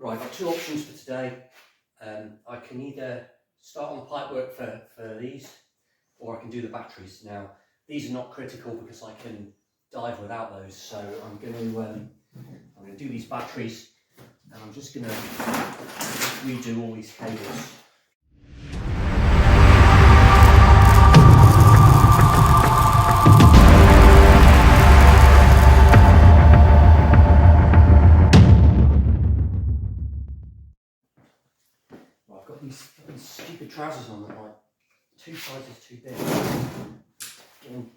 Right, I've got two options for today. I can either start on the pipework for these, or I can do the batteries. Now, these are not critical because I can dive without those, so I'm going to do these batteries, and I'm just going to redo all these cables. I've got these stupid trousers on that are like 2 sizes too big.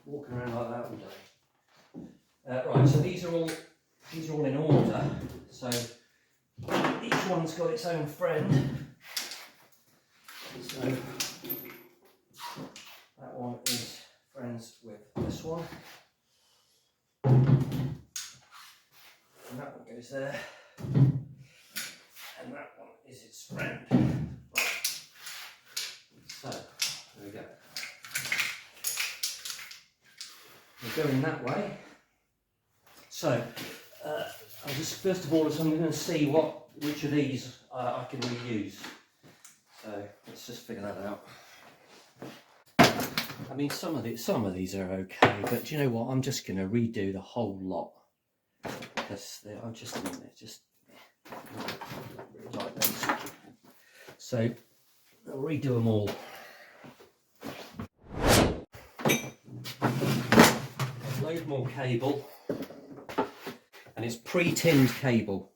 Walking around like that all day. Right, so these are all in order. So each one's got its own friend. So that one is friends with this one, and that one goes there, and that one is its friend. Right. So there we go. We're going that way. So I'll just first of all, I'm going to see which of these I can reuse. So let's just figure that out. I mean, some of these are okay, but do you know what? I'm just going to redo the whole lot because I'm just really like those. So I'll redo them all. Load more cable, and it's pre-tinned cable.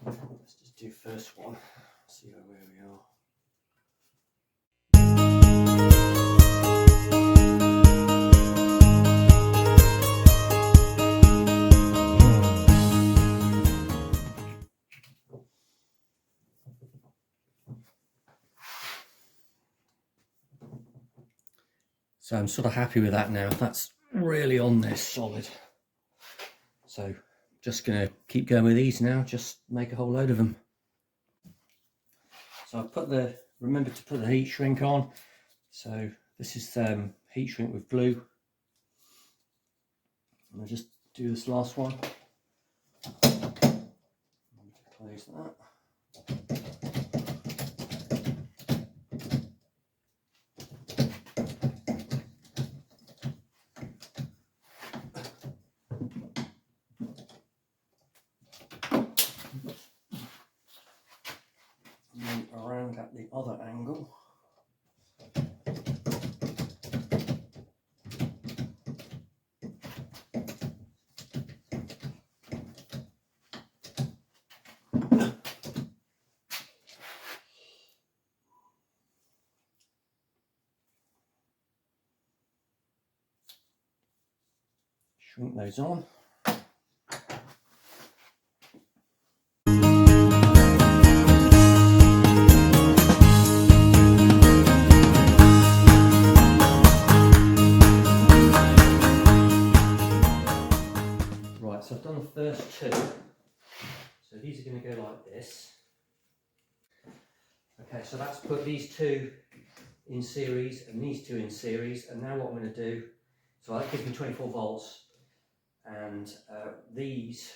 Let's just do first one, see where we are. So I'm sort of happy with that now. That's really on there solid. So just going to keep going with these now, just make a whole load of them. So I've remember to put the heat shrink on. So this is heat shrink with glue. And I'll just do this last one. Close that. And then around at the other angle. Shrink those on. Right, so I've done the first two. So these are going to go like this. Okay, so that's put these two in series and these two in series, and now what I'm going to do, so that gives me 24 volts, and this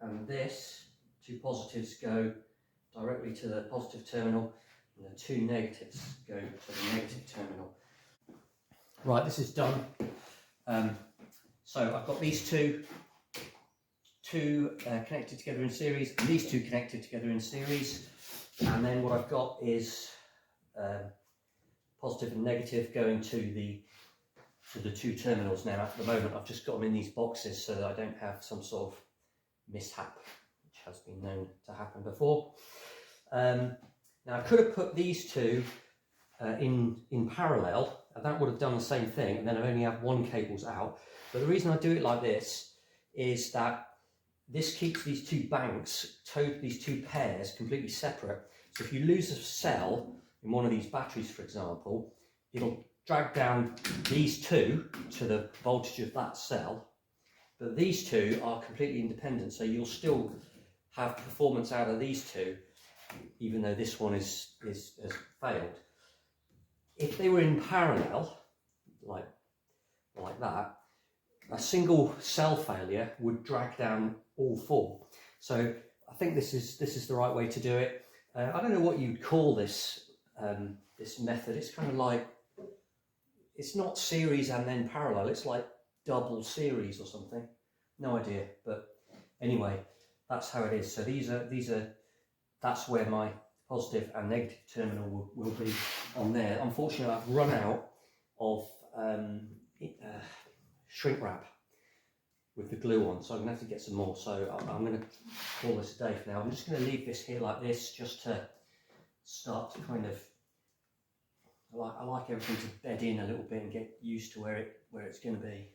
and this, two positives go directly to the positive terminal, and the two negatives go to the negative terminal. Right, this is done. So I've got these two connected together in series, and these two connected together in series, and then what I've got is positive and negative going to the two terminals. Now at the moment I've just got them in these boxes so that I don't have some sort of mishap, which has been known to happen before. Now I could have put these two in parallel, and that would have done the same thing, and then I only have one cable's out. But the reason I do it like this is that this keeps these two banks, these two pairs, completely separate. So if you lose a cell in one of these batteries, for example, it'll drag down these two to the voltage of that cell, but these two are completely independent, so you'll still have performance out of these two, even though this one has failed. If they were in parallel, like that, a single cell failure would drag down all 4. So I think this is the right way to do it. I don't know what you'd call this this method. It's kind of like, it's not series and then parallel, it's like double series or something. No idea, but anyway, that's how it is. So these are that's where my positive and negative terminal will be on there. Unfortunately, I've run out of shrink wrap with the glue on, so I'm going to have to get some more. So I'm going to call this a day for now. I'm just going to leave this here like this, just to start to kind of, I like everything to bed in a little bit and get used to where it's going to be.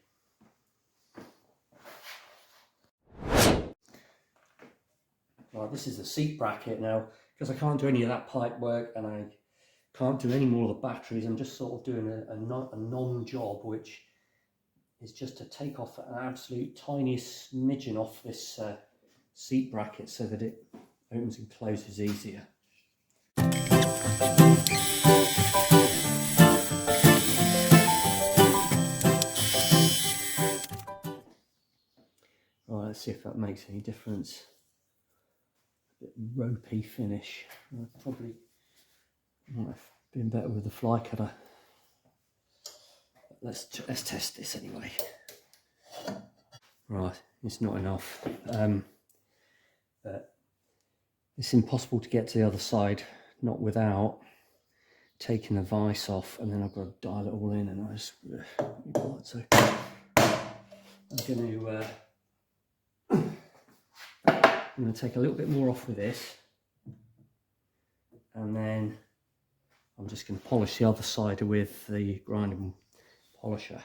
Right, this is the seat bracket now, because I can't do any of that pipe work and I can't do any more of the batteries. I'm just sort of doing a non-job, which is just to take off an absolute tiny smidgen off this seat bracket so that it opens and closes easier. Right, let's see if that makes any difference. A bit ropey finish. Probably might have been better with the fly cutter. Let's test this anyway. Right, it's not enough. But it's impossible to get to the other side, not without taking the vise off, and then I've got to dial it all in, and I just so I'm going to take a little bit more off with this, and then I'm just going to polish the other side with the grinding polisher.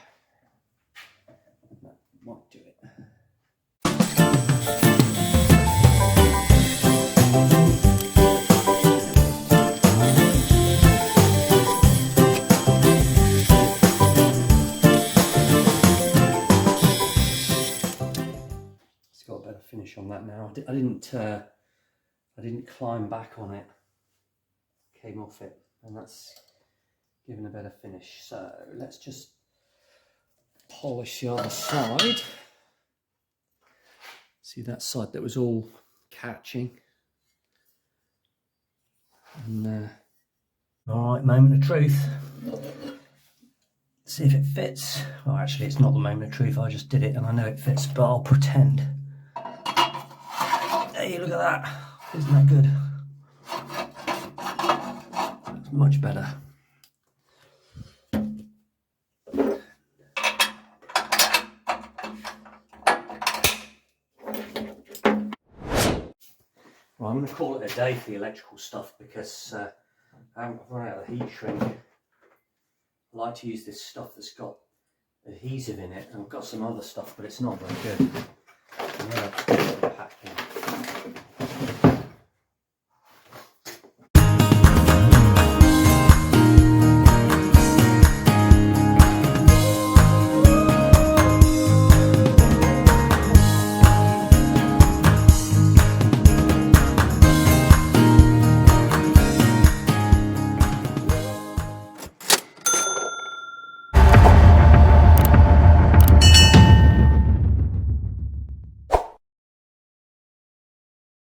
That might do it. It's got a better finish on that now. I didn't climb back on it. Came off it, and that's given a better finish. So let's just polish the other side. See that side that was all catching. And all right, moment of truth. See if it fits. Well, actually, it's not the moment of truth. I just did it, and I know it fits, but I'll pretend. Hey, look at that! Isn't that good? That's much better. Well, I'm going to call it a day for the electrical stuff, because I've run out of the heat shrink. I like to use this stuff that's got adhesive in it, and I've got some other stuff, but it's not very good. I'm going to put it in the pack in.